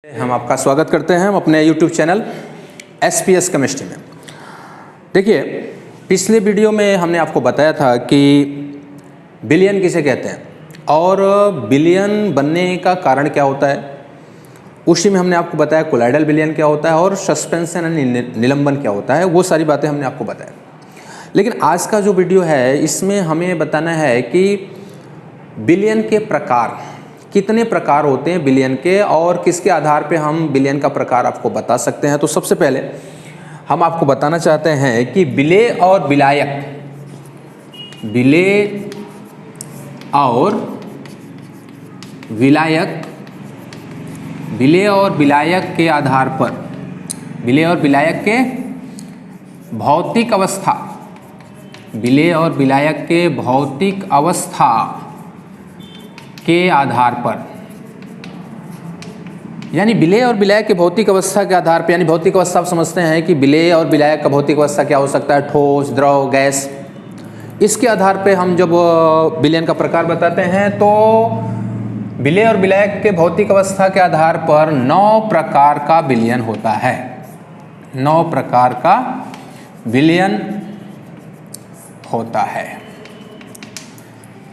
हम आपका स्वागत करते हैं हम अपने YouTube चैनल SPS केमिस्ट्री में। देखिए, पिछले वीडियो में हमने आपको बताया था कि विलयन किसे कहते हैं और विलयन बनने का कारण क्या होता है। उसी में हमने आपको बताया कोलाइडल विलयन क्या होता है और सस्पेंशन यानी निलंबन क्या होता है। वो सारी बातें हमने आपको बताया। लेकिन आज का जो वीडियो है इसमें हमें बताना है कि विलयन के प्रकार, कितने प्रकार होते हैं विलयन के और किसके आधार पे हम विलयन का प्रकार आपको बता सकते हैं। तो सबसे पहले हम आपको बताना चाहते हैं कि विलेय और विलायक, विलेय और विलायक, विलेय और विलायक के आधार पर, विलेय और विलायक के भौतिक अवस्था, विलेय और विलायक के भौतिक अवस्था के आधार पर, यानी विलेय और विलायक के भौतिक अवस्था के आधार पर, यानी भौतिक अवस्था आप समझते हैं कि विलेय और विलायक का भौतिक अवस्था क्या हो सकता है, ठोस, द्रव, गैस। इसके आधार पे हम जब विलयन का प्रकार बताते हैं तो विलेय और विलायक के भौतिक अवस्था के आधार पर 9 प्रकार का विलयन होता है। 9 प्रकार का विलयन होता है,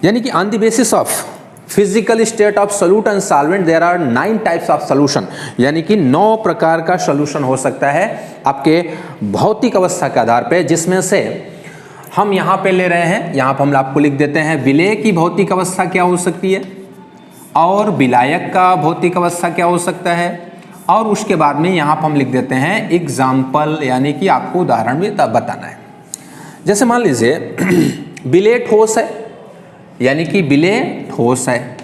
यानी कि on the basis of physical state of solute and solvent there are 9 types of solution, यानी कि 9 प्रकार का सोल्यूशन हो सकता है आपके भौतिक अवस्था के आधार पे, जिसमें से हम यहाँ पे ले रहे हैं, यहाँ पर हम आपको लिख देते हैं विलेय की भौतिक अवस्था क्या हो सकती है और विलायक का भौतिक अवस्था क्या हो सकता है, और उसके बाद में यहाँ पर हम लिख देते हैं एग्जाम्पल, यानी कि आपको उदाहरण भी बताना है। जैसे मान लीजिए विलेय ठोस है, यानी कि विलेय ठोस है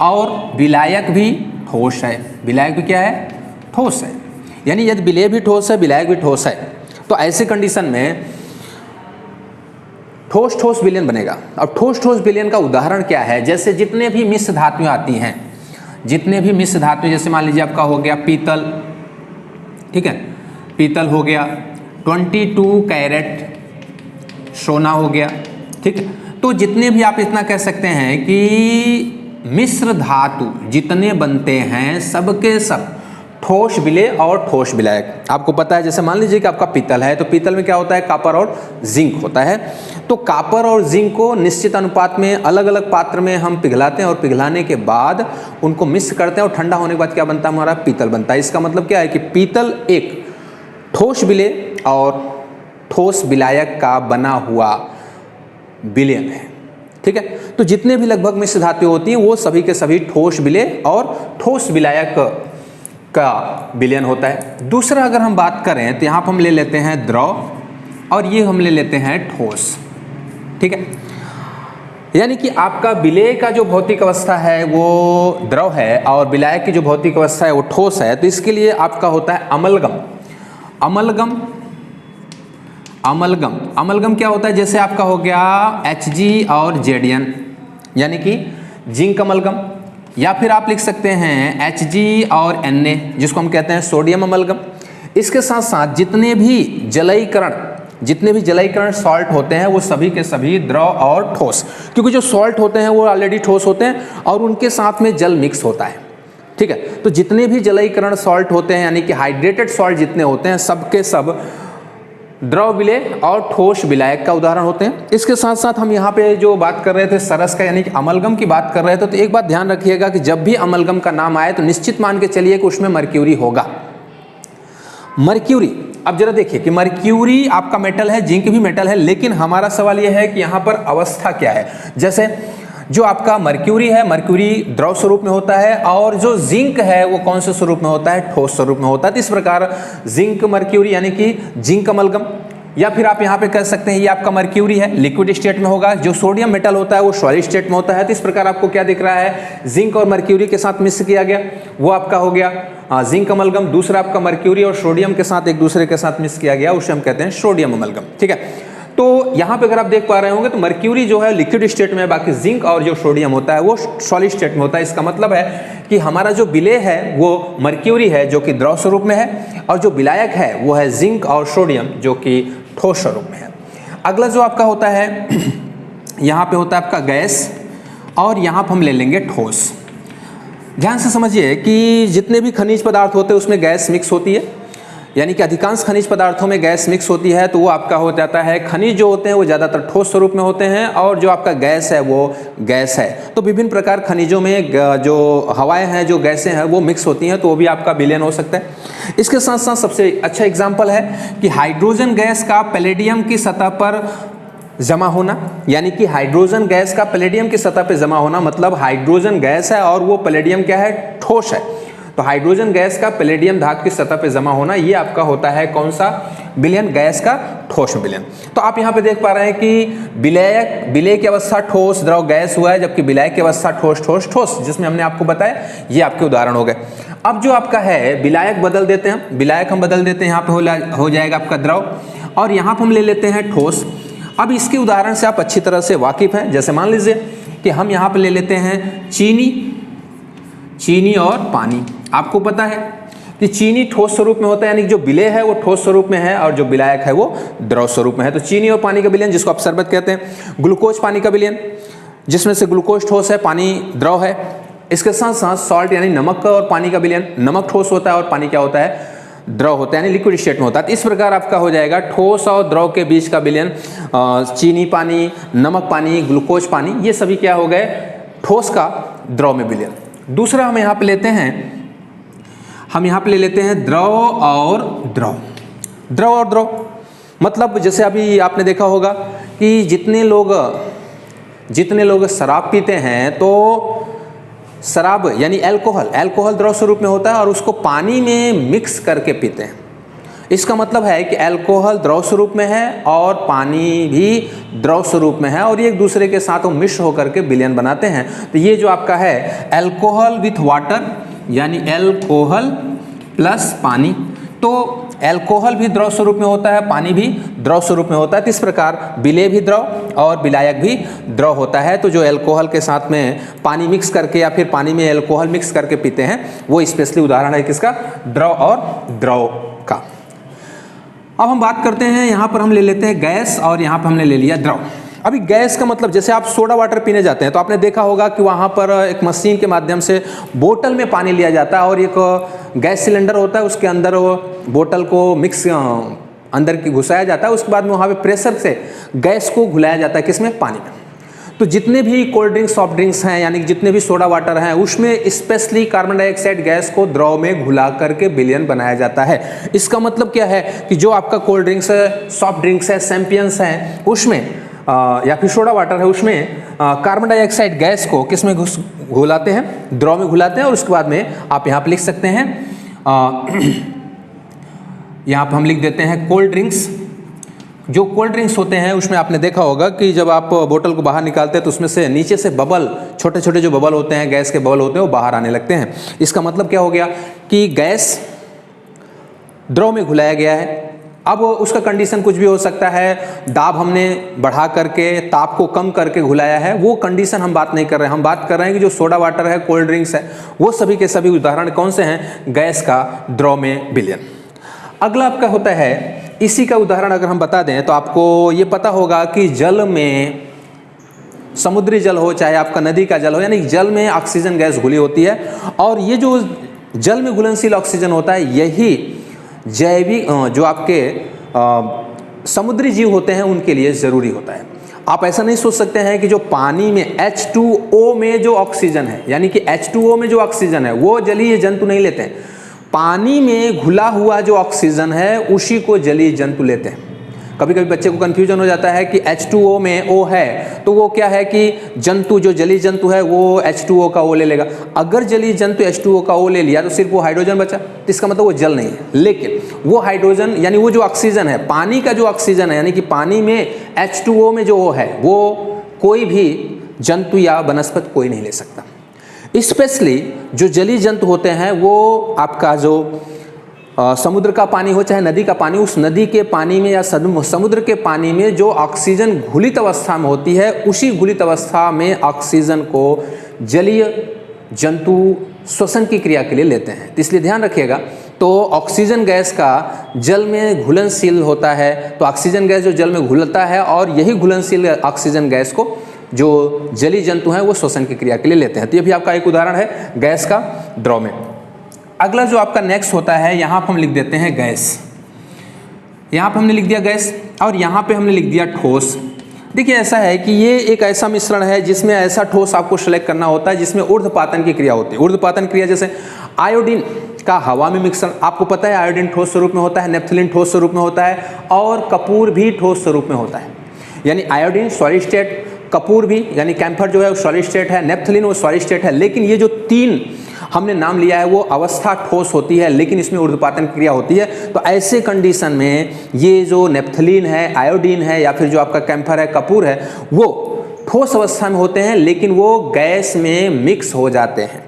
और विलायक भी ठोस है। विलायक भी क्या है? ठोस है। यानी यदि विलेय भी ठोस है, विलायक भी ठोस है, तो ऐसे कंडीशन में ठोस ठोस विलयन बनेगा। अब ठोस ठोस विलयन का उदाहरण क्या है? जैसे जितने भी मिश्र धातुएं आती हैं, जितने भी मिश्र धातुएं, जैसे मान लीजिए आपका हो गया पीतल, ठीक है, पीतल हो गया, 22 कैरेट सोना हो गया, ठीक है। तो जितने भी आप इतना कह सकते हैं कि मिश्र धातु जितने बनते हैं सबके सब ठोस विलेय और ठोस विलायक। आपको पता है, जैसे मान लीजिए कि आपका पीतल है तो पीतल में क्या होता है? कॉपर और जिंक होता है। तो कॉपर और जिंक को निश्चित अनुपात में अलग अलग पात्र में हम पिघलाते हैं और पिघलाने के बाद उनको मिक्स करते हैं और ठंडा होने के बाद क्या बनता है? हमारा पीतल बनता है। इसका मतलब क्या है कि पीतल एक ठोस विलेय और ठोस विलायक का बना हुआ विलयन है, ठीक है। तो जितने भी लगभग मिश्र धातुएं होती हैं वो सभी के सभी ठोस विलेय और ठोस विलायक का विलयन होता है। दूसरा अगर हम बात करें तो यहाँ पर हम ले लेते हैं द्रव और ये हम ले लेते हैं ठोस, ठीक है। यानी कि आपका विलेय का जो भौतिक अवस्था है वो द्रव है और विलायक की जो भौतिक अवस्था है वो ठोस है। तो इसके लिए आपका होता है अमलगम। अमलगम, अमलगम, अमलगम क्या होता है? जैसे आपका हो गया Hg और Zn, यानी कि जिंक अमलगम, या फिर आप लिख सकते हैं Hg और Na, जिसको हम कहते हैं सोडियम अमलगम। इसके साथ साथ जितने भी जलीकरण सॉल्ट होते हैं वो सभी के सभी द्रव और ठोस, क्योंकि जो सॉल्ट होते हैं वो ऑलरेडी ठोस होते हैं और उनके साथ में जल मिक्स होता है, ठीक है। तो जितने भी जलीकरण सॉल्ट होते हैं, यानी कि हाइड्रेटेड सॉल्ट जितने होते हैं, सबके सब द्रव विलेय और ठोस विलायक का उदाहरण होते हैं। इसके साथ साथ हम यहाँ पे जो बात कर रहे थे सरस का, यानी कि अमलगम की बात कर रहे थे, तो एक बात ध्यान रखिएगा कि जब भी अमलगम का नाम आए तो निश्चित मान के चलिए कि उसमें मर्क्यूरी होगा। मर्क्यूरी, अब जरा देखिए कि मर्क्यूरी आपका मेटल है, जिंक भी मेटल है, लेकिन हमारा सवाल यह है कि यहाँ पर अवस्था क्या है। जैसे जो आपका मर्क्यूरी है, मर्क्यूरी द्रव स्वरूप में होता है और जो जिंक है वो कौन से स्वरूप में होता है? ठोस स्वरूप में होता है। तो इस प्रकार जिंक मर्क्यूरी, यानी कि जिंक अमलगम, या फिर आप यहाँ पे कह सकते हैं ये आपका मर्क्यूरी है, लिक्विड स्टेट में होगा। जो सोडियम मेटल होता है वो सॉलिड स्टेट में होता है। तो इस प्रकार आपको क्या दिख रहा है? जिंक और मर्क्यूरी के साथ मिक्स किया गया, वो आपका हो गया जिंक अमलगम। दूसरा आपका मर्क्यूरी और सोडियम के साथ एक दूसरे के साथ मिक्स किया गया, उसे हम कहते हैं सोडियम अमलगम, ठीक है। तो यहाँ पे अगर आप देख पा रहे होंगे तो मर्क्यूरी जो है लिक्विड स्टेट में है, बाकी जिंक और जो सोडियम होता है वो सॉलिड स्टेट में होता है। इसका मतलब है कि हमारा जो विलेय है वो मर्क्यूरी है जो कि द्रव स्वरूप में है, और जो विलायक है वो है जिंक और सोडियम जो कि ठोस स्वरूप में है। अगला जो आपका होता है यहाँ पे होता है आपका गैस और यहाँ पर हम ले लेंगे ठोस। ध्यान से समझिए कि जितने भी खनिज पदार्थ होते हैं उसमें गैस मिक्स होती है, यानी कि अधिकांश खनिज पदार्थों में गैस मिक्स होती है, तो वो आपका हो जाता है, खनिज जो होते हैं वो ज़्यादातर ठोस स्वरूप में होते हैं और जो आपका गैस है वो गैस है। तो विभिन्न प्रकार खनिजों में जो हवाएं हैं, जो गैसें हैं वो मिक्स होती हैं, तो वो भी आपका विलयन हो सकता है। इसके साथ साथ सबसे अच्छा एग्जाम्पल है कि हाइड्रोजन गैस का पैलेडियम की सतह पर जमा होना, यानी कि हाइड्रोजन गैस का पैलेडियम की सतह पर जमा होना, मतलब हाइड्रोजन गैस है और वो पैलेडियम क्या है, ठोस है। तो हाइड्रोजन गैस का पैलेडियम धातु की सतह पे जमा होना, ये आपका होता है कौन सा विलयन, गैस का ठोस में विलयन। तो आप यहाँ पे देख पा रहे हैं कि विलय की अवस्था ठोस द्रव गैस हुआ है, जबकि विलायक की अवस्था ठोस ठोस ठोस, जिसमें हमने आपको बताया ये आपके उदाहरण हो गए। अब जो आपका है विलायक बदल देते हैं, विलायक हम बदल देते हैं, यहाँ पे हो जाएगा आपका द्रव और यहाँ पे हम ले लेते हैं ठोस। अब इसके उदाहरण से आप अच्छी तरह से वाकिफ हैं, जैसे मान लीजिए कि हम यहाँ पे ले लेते हैं चीनी और पानी। आपको पता है कि चीनी ठोस स्वरूप में होता है, यानी कि जो विलेय है वो ठोस स्वरूप में है और जो विलायक है वो द्रव स्वरूप में है। तो चीनी और पानी का विलयन, जिसको आप शरबत कहते हैं, ग्लूकोज पानी का विलयन, जिसमें से ग्लूकोज ठोस है, पानी द्रव है। इसके साथ साथ सॉल्ट यानी नमक और पानी का विलयन, नमक ठोस होता है और पानी क्या होता है, द्रव होता है, यानी लिक्विड स्टेट में होता है। तो इस प्रकार आपका हो जाएगा ठोस और द्रव के बीच का विलयन, चीनी पानी, नमक पानी, ग्लूकोज पानी, ये सभी क्या हो गए, ठोस का द्रव में विलयन। दूसरा हम यहाँ पे लेते हैं, द्रव और द्रव। द्रव और द्रव मतलब जैसे अभी आपने देखा होगा कि जितने लोग शराब पीते हैं तो शराब यानी अल्कोहल द्रव स्वरूप में होता है और उसको पानी में मिक्स करके पीते हैं। इसका मतलब है कि अल्कोहल द्रव स्वरूप में है और पानी भी द्रव स्वरूप में है और ये एक दूसरे के साथ मिश्र होकर के विलयन बनाते हैं। तो ये जो आपका है अल्कोहल विथ वाटर, यानी अल्कोहल प्लस पानी, तो अल्कोहल भी द्रव स्वरूप में होता है, पानी भी द्रव स्वरूप में होता है। तो इस प्रकार विलेय भी द्रव और विलायक भी द्रव होता है। तो जो अल्कोहल के साथ में पानी मिक्स करके या फिर पानी में अल्कोहल मिक्स करके पीते हैं, वो स्पेशली उदाहरण है किसका, द्रव और द्रव का। अब हम बात करते हैं, यहाँ पर हम ले लेते हैं गैस और यहाँ पर हमने ले लिया द्रव। अभी गैस का मतलब जैसे आप सोडा वाटर पीने जाते हैं तो आपने देखा होगा कि वहाँ पर एक मशीन के माध्यम से बोतल में पानी लिया जाता है और एक गैस सिलेंडर होता है, उसके अंदर वो बोतल को मिक्स अंदर की घुसाया जाता है, उसके बाद में वहाँ पे प्रेशर से गैस को घुलाया जाता है, किसमें, पानी में। तो जितने भी कोल्ड ड्रिंक्स, सॉफ्ट ड्रिंक्स हैं, यानी कि जितने भी सोडा वाटर हैं, उसमें स्पेशली कार्बन डाइऑक्साइड गैस को द्रव में घुला करके विलयन बनाया जाता है। इसका मतलब क्या है कि जो आपका कोल्ड ड्रिंक्स है, सॉफ्ट ड्रिंक्स है, चैंपियंस हैं, उसमें या फिर सोडा वाटर है, उसमें कार्बन डाइऑक्साइड गैस को किस में घुलाते हैं, द्रव में घुलाते हैं। और उसके बाद में आप यहाँ पर लिख सकते हैं, यहाँ पर हम लिख देते हैं कोल्ड ड्रिंक्स। जो कोल्ड ड्रिंक्स होते हैं उसमें आपने देखा होगा कि जब आप बोतल को बाहर निकालते हैं तो उसमें से नीचे से बबल, छोटे छोटे जो बबल होते हैं, गैस के बबल होते हैं, वो बाहर आने लगते हैं। इसका मतलब क्या हो गया कि गैस द्रव में घुलाया गया है। अब उसका कंडीशन कुछ भी हो सकता है, दाब हमने बढ़ा करके, ताप को कम करके घुलाया है, वो कंडीशन हम बात नहीं कर रहे हैं। हम बात कर रहे हैं कि जो सोडा वाटर है, कोल्ड ड्रिंक्स है, वो सभी के सभी उदाहरण कौन से हैं, गैस का द्रव में विलयन। अगला आपका होता है, इसी का उदाहरण अगर हम बता दें तो आपको ये पता होगा कि जल में, समुद्री जल हो चाहे आपका नदी का जल हो, यानी जल में ऑक्सीजन गैस घुली होती है और ये जो जल में घुलनशील ऑक्सीजन होता है, यही जैविक जो आपके समुद्री जीव होते हैं उनके लिए ज़रूरी होता है। आप ऐसा नहीं सोच सकते हैं कि जो पानी में H2O में जो ऑक्सीजन है, यानी कि H2O में जो ऑक्सीजन है वो जलीय जंतु नहीं लेते हैं। पानी में घुला हुआ जो ऑक्सीजन है उसी को जलीय जंतु लेते हैं। कभी कभी बच्चे को कन्फ्यूजन हो जाता है कि H2O में O है तो वो क्या है कि जंतु, जो जलीय जंतु है वो H2O का O ले लेगा। अगर जलीय जंतु H2O का O ले लिया तो सिर्फ वो हाइड्रोजन बचा, तो इसका मतलब वो जल नहीं है। लेकिन वो हाइड्रोजन यानी वो जो ऑक्सीजन है, पानी का जो ऑक्सीजन है, यानी कि पानी में H2O में जो O है, वो कोई भी जंतु या वनस्पति कोई नहीं ले सकता। स्पेशली जो जलीय जंतु होते हैं वो आपका जो समुद्र का पानी हो चाहे नदी का पानी, उस नदी के पानी में या समुद्र के पानी में जो ऑक्सीजन घुलित अवस्था में होती है, उसी घुलित अवस्था में ऑक्सीजन को जलीय जंतु श्वसन की क्रिया के लिए लेते हैं। तो इसलिए ध्यान रखिएगा, तो ऑक्सीजन गैस का जल में घुलनशील होता है, तो ऑक्सीजन गैस जो जल में घुलता है और यही घुलनशील ऑक्सीजन गैस को जो जलीय जंतु हैं वो श्वसन की क्रिया के लिए लेते हैं। तो ये भी आपका एक उदाहरण है गैस का द्रव में। अगला जो आपका नेक्स्ट होता है, यहाँ पर हम लिख देते हैं गैस। यहाँ पे हमने लिख दिया गैस और यहाँ पे हमने लिख दिया ठोस। देखिए ऐसा है कि ये एक ऐसा मिश्रण है जिसमें ऐसा ठोस आपको सेलेक्ट करना होता है जिसमें ऊर्ध्वपातन की क्रिया होती है। ऊर्ध्वपातन क्रिया जैसे आयोडीन का हवा में मिश्रण, आपको पता है आयोडीन ठोस स्वरूप में होता है, नेप्थलीन ठोस स्वरूप में होता है और कपूर भी ठोस स्वरूप में होता है। यानी आयोडीन सॉलिड स्टेट, कपूर भी यानी कैम्फर जो है वो सॉलिड स्टेट है, नेप्थलीन वो सॉलिड स्टेट है। लेकिन ये जो तीन हमने नाम लिया है वो अवस्था ठोस होती है, लेकिन इसमें ऊर्ध्वपातन क्रिया होती है। तो ऐसे कंडीशन में ये जो नेप्थलीन है, आयोडीन है या फिर जो आपका कैम्फर है, कपूर है, वो ठोस अवस्था में होते हैं लेकिन वो गैस में मिक्स हो जाते हैं,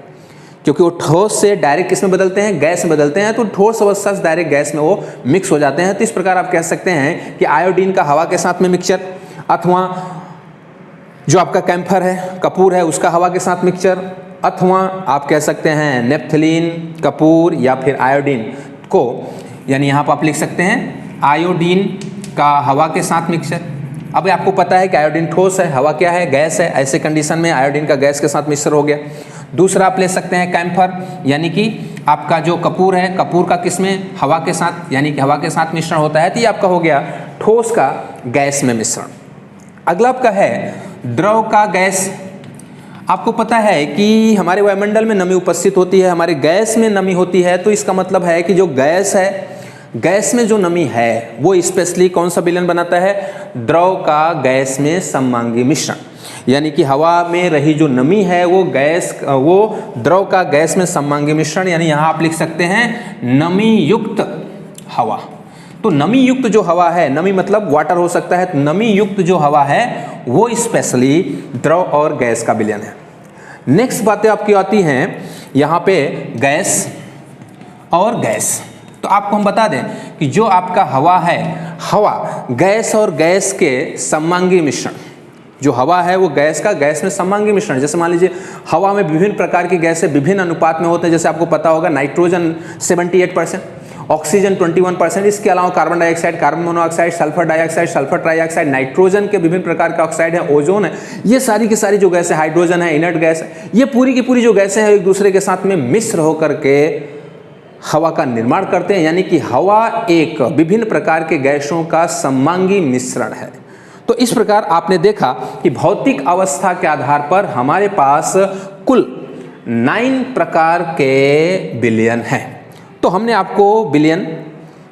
क्योंकि वो ठोस से डायरेक्ट किस में बदलते हैं, गैस में बदलते हैं। तो ठोस अवस्था से डायरेक्ट गैस में वो मिक्स हो जाते हैं। तो इस प्रकार आप कह सकते हैं कि आयोडीन का हवा के साथ में मिक्सचर, अथवा जो आपका कैम्फर है, कपूर है, उसका हवा के साथ मिक्सचर, अथवा आप कह सकते हैं नेप्थलीन, कपूर या फिर आयोडीन को, यानी यहाँ पर आप लिख सकते हैं आयोडीन का हवा के साथ मिक्सचर। अब आपको पता है कि आयोडीन ठोस है, हवा क्या है, गैस है। ऐसे कंडीशन में आयोडीन का गैस के साथ मिक्सचर हो गया। दूसरा आप ले सकते हैं कैम्फर, यानी कि आपका जो कपूर है, कपूर का किसमें, हवा के साथ, यानी कि हवा के साथ मिश्रण होता है। तो ये आपका हो गया ठोस का गैस में मिश्रण। अगला आपका है द्रव का गैस। आपको पता है कि हमारे वायुमंडल में नमी उपस्थित होती है, हमारे गैस में नमी होती है। तो इसका मतलब है कि जो गैस है, गैस में जो नमी है वो स्पेशली कौन सा विलयन बनाता है, द्रव का गैस में सममांगी मिश्रण। यानी कि हवा में रही जो नमी है वो गैस, वो द्रव का गैस में सममांगी मिश्रण, यानी यहाँ आप लिख सकते हैं नमी युक्त हवा। तो नमी युक्त जो हवा है, नमी मतलब वाटर हो सकता है, तो नमी युक्त जो हवा है वो स्पेशली द्रव और गैस का विलयन है। नेक्स्ट बातें आपकी आती हैं यहाँ पे गैस और गैस। तो आपको हम बता दें कि जो आपका हवा है, हवा गैस और गैस के सममांगी मिश्रण, जो हवा है वो गैस का गैस में सममांगी मिश्रण। जैसे मान लीजिए हवा में विभिन्न प्रकार की गैसें विभिन्न अनुपात में होते हैं। जैसे आपको पता होगा नाइट्रोजन 78%, ऑक्सीजन 21%, इसके अलावा carbon dioxide, carbon monoxide, sulphur dioxide, sulphur trioxide, nitrogen के विभिन्न प्रकार के ऑक्साइड है, ओजोन है, ये सारी की सारी जो गैसें, हाइड्रोजन है, इनर्ट गैस है, ये पूरी की पूरी जो गैसें हैं एक दूसरे के साथ में मिश्र होकर के हवा का निर्माण करते हैं। यानी कि हवा एक विभिन्न प्रकार के गैसों का सममांगी मिश्रण है। तो इस प्रकार आपने देखा कि भौतिक अवस्था के आधार पर हमारे पास कुल 9 प्रकार के विलयन हैं। तो हमने आपको विलयन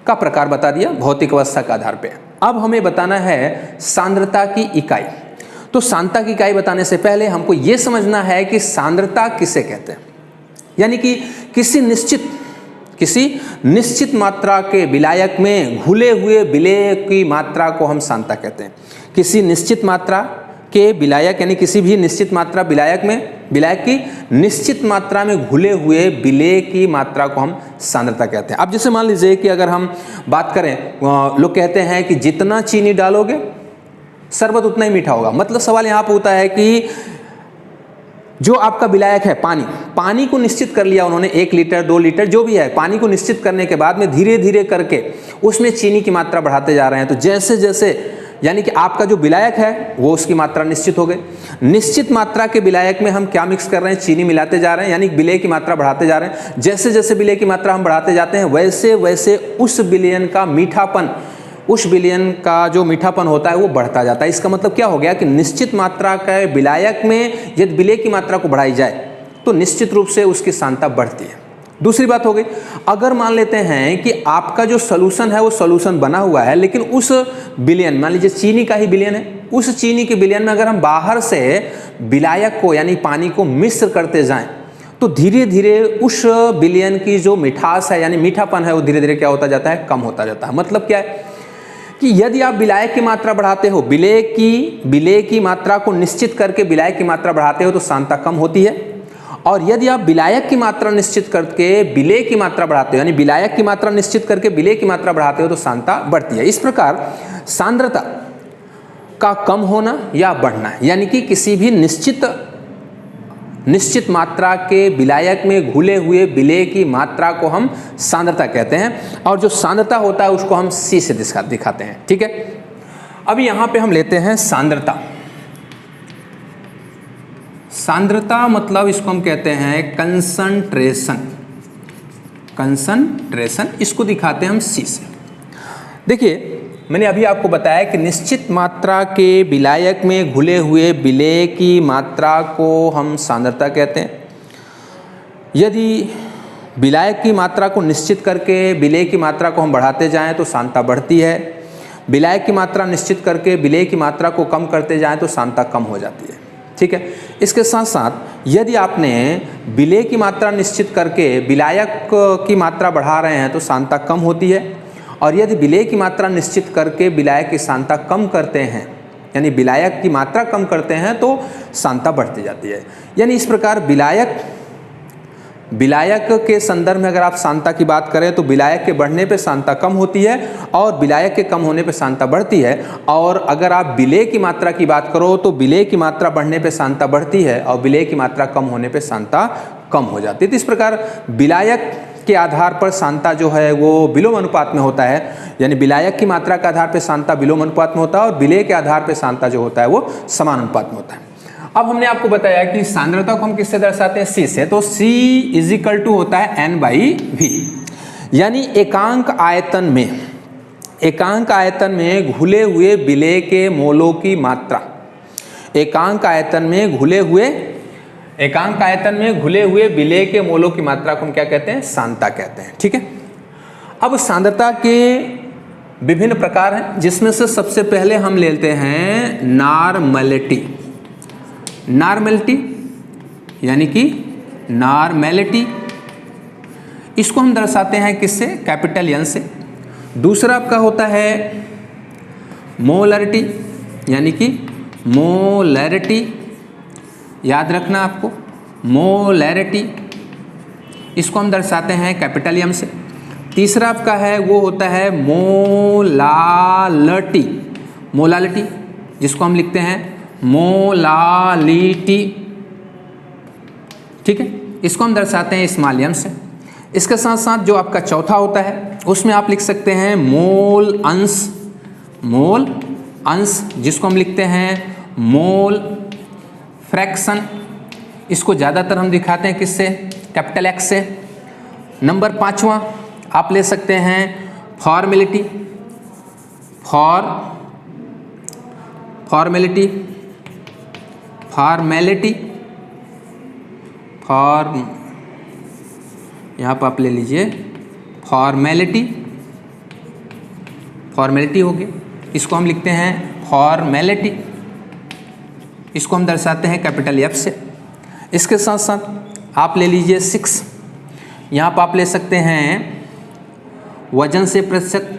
का प्रकार बता दिया भौतिक अवस्था के आधार पे। अब हमें बताना है सांद्रता की इकाई। तो सांद्रता की इकाई बताने से पहले हमको ये समझना है कि सांद्रता किसे कहते हैं। यानी कि किसी निश्चित मात्रा के विलायक में घुले हुए विलेय की मात्रा को हम सांद्रता कहते हैं। किसी निश्चित मात्रा के विलायक, यानी किसी भी निश्चित मात्रा विलायक में, विलायक की निश्चित मात्रा में घुले हुए विलेय की मात्रा को हम सांद्रता कहते हैं। अब जैसे मान लीजिए कि अगर हम बात करें, लोग कहते हैं कि जितना चीनी डालोगे शरबत उतना ही मीठा होगा। मतलब सवाल यहाँ पर होता है कि जो आपका विलायक है पानी को निश्चित कर लिया उन्होंने, 1 लीटर 2 लीटर जो भी है, पानी को निश्चित करने के बाद में धीरे धीरे करके उसमें चीनी की मात्रा बढ़ाते जा रहे हैं। तो जैसे जैसे, यानी कि आपका जो विलायक है वो उसकी मात्रा निश्चित हो गई। निश्चित मात्रा के विलायक में हम क्या मिक्स कर रहे हैं, चीनी मिलाते जा रहे हैं, यानी विलेय की मात्रा बढ़ाते जा रहे हैं। जैसे जैसे विलेय की मात्रा हम बढ़ाते जाते हैं वैसे वैसे उस विलयन का मीठापन, उस विलयन का जो मीठापन होता है वो बढ़ता जाता है। इसका मतलब क्या हो गया कि निश्चित मात्रा के विलायक में यदि विलेय की मात्रा को बढ़ाई जाए तो निश्चित रूप से उसकी सांद्रता बढ़ती है। दूसरी बात हो गई, अगर मान लेते हैं कि आपका जो सॉल्यूशन है वो सॉल्यूशन बना हुआ है, लेकिन उस विलयन, मान लीजिए चीनी का ही विलयन है, उस चीनी के विलयन में अगर हम बाहर से विलायक को यानी पानी को मिश्र करते जाएं तो धीरे धीरे उस विलयन की जो मिठास है यानी मीठापन है वो धीरे धीरे क्या होता जाता है, कम होता जाता है। मतलब क्या है कि यदि आप विलायक की मात्रा बढ़ाते हो, विलेय की मात्रा को निश्चित करके विलायक की मात्रा बढ़ाते हो तो सांद्रता कम होती है। और यदि आप विलायक की मात्रा निश्चित करके विलेय की मात्रा बढ़ाते हो, यानी विलायक की मात्रा निश्चित करके विलेय की मात्रा बढ़ाते हो तो सांद्रता बढ़ती है। इस प्रकार सांद्रता का कम होना या बढ़ना, यानी कि किसी भी निश्चित मात्रा के विलायक में घुले हुए विलेय की मात्रा को हम सांद्रता कहते हैं। और जो सांद्रता होता है उसको हम C से दिखाते हैं। ठीक है, अब यहाँ पे हम लेते हैं सांद्रता। सांद्रता मतलब इसको हम कहते हैं कंसंट्रेशन, कंसंट्रेशन इसको दिखाते हैं हम C से। देखिए मैंने अभी आपको बताया कि निश्चित मात्रा के विलायक में घुले हुए विलेय की मात्रा को हम सांद्रता कहते हैं। यदि विलायक की मात्रा को निश्चित करके विलेय की मात्रा को हम बढ़ाते जाएं तो सांद्रता बढ़ती है, विलायक की मात्रा निश्चित करके विलेय की मात्रा को कम करते जाएं तो सांद्रता कम हो जाती है। ठीक है, इसके साथ साथ यदि आपने विलेय की मात्रा निश्चित करके विलायक की मात्रा बढ़ा रहे हैं तो सांद्रता कम होती है, और यदि विलेय की मात्रा निश्चित करके विलायक की सांद्रता कम करते हैं, यानी विलायक की मात्रा कम करते हैं तो सांद्रता बढ़ती जाती है। यानी इस प्रकार विलायक के संदर्भ में अगर आप सांद्रता की बात करें तो विलायक के बढ़ने पे सांद्रता कम होती है और विलायक के कम होने पे सांद्रता बढ़ती है। और अगर आप विलेय की मात्रा की बात करो तो विलेय की मात्रा बढ़ने पे सांद्रता बढ़ती है और विलेय की मात्रा कम होने पे सांद्रता कम हो जाती है। तो इस प्रकार विलायक के आधार पर सांद्रता जो है वो विलोम अनुपात में होता है, यानी विलायक की मात्रा के आधार पर सांद्रता विलोम अनुपात में होता है और विलेय के आधार पर सांद्रता जो होता है वो समानुपात में होता है। अब हमने आपको बताया कि सांद्रता को हम किससे दर्शाते हैं? C से। तो C इजिकल टू होता है N/V, यानी एकांक आयतन में घुले हुए विलेय के मोलों की मात्रा, एकांक आयतन में घुले हुए विलेय के मोलों की मात्रा को हम क्या कहते हैं? सांद्रता कहते हैं। ठीक है, अब सांद्रता के विभिन्न प्रकार हैं, जिसमें से सबसे पहले हम लेते हैं नॉर्मैलिटी, यानी कि नॉर्मैलिटी इसको हम दर्शाते हैं किससे? कैपिटल N से। दूसरा आपका होता है मोलैरिटी, यानी कि मोलैरिटी, याद रखना आपको, मोलैरिटी इसको हम दर्शाते हैं कैपिटल M से। तीसरा आपका है वो होता है मोलालिटी, जिसको हम लिखते हैं मोलालिटी। ठीक है, इसको हम दर्शाते हैं स्मॉल m से। इसके साथ साथ जो आपका चौथा होता है उसमें आप लिख सकते हैं मोल अंश, जिसको हम लिखते हैं मोल फ्रैक्शन। इसको ज़्यादातर हम दिखाते हैं किससे? कैपिटल X से। नंबर 5वां आप ले सकते हैं फॉर्मेलिटी, यहाँ पर आप ले लीजिए फॉर्मेलिटी हो गई, इसको हम लिखते हैं फॉर्मेलिटी, इसको हम दर्शाते हैं कैपिटल F से। इसके साथ साथ आप ले लीजिए 6, यहाँ पर आप ले सकते हैं वजन से प्रतिशत,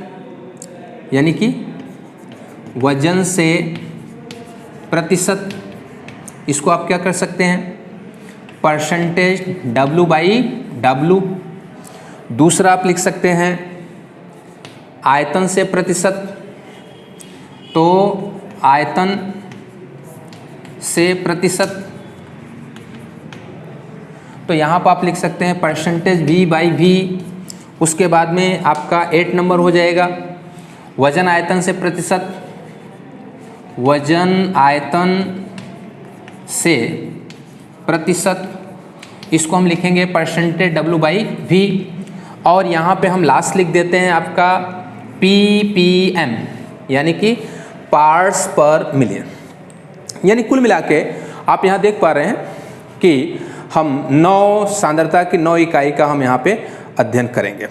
यानी कि वजन से प्रतिशत, इसको आप क्या कर सकते हैं? Percentage W/W। दूसरा आप लिख सकते हैं आयतन से प्रतिशत, तो आयतन से प्रतिशत, तो यहाँ पर आप लिख सकते हैं परसेंटेज V/V। उसके बाद में आपका 8 नंबर हो जाएगा वजन आयतन से प्रतिशत, वजन आयतन से प्रतिशत, इसको हम लिखेंगे परसेंटेज W/V। और यहाँ पे हम लास्ट लिख देते हैं आपका ppm, यानी कि पार्ट्स पर मिलियन। यानी कुल मिला के आप यहाँ देख पा रहे हैं कि हम 9 सांद्रता की 9 इकाई का हम यहाँ पे अध्ययन करेंगे।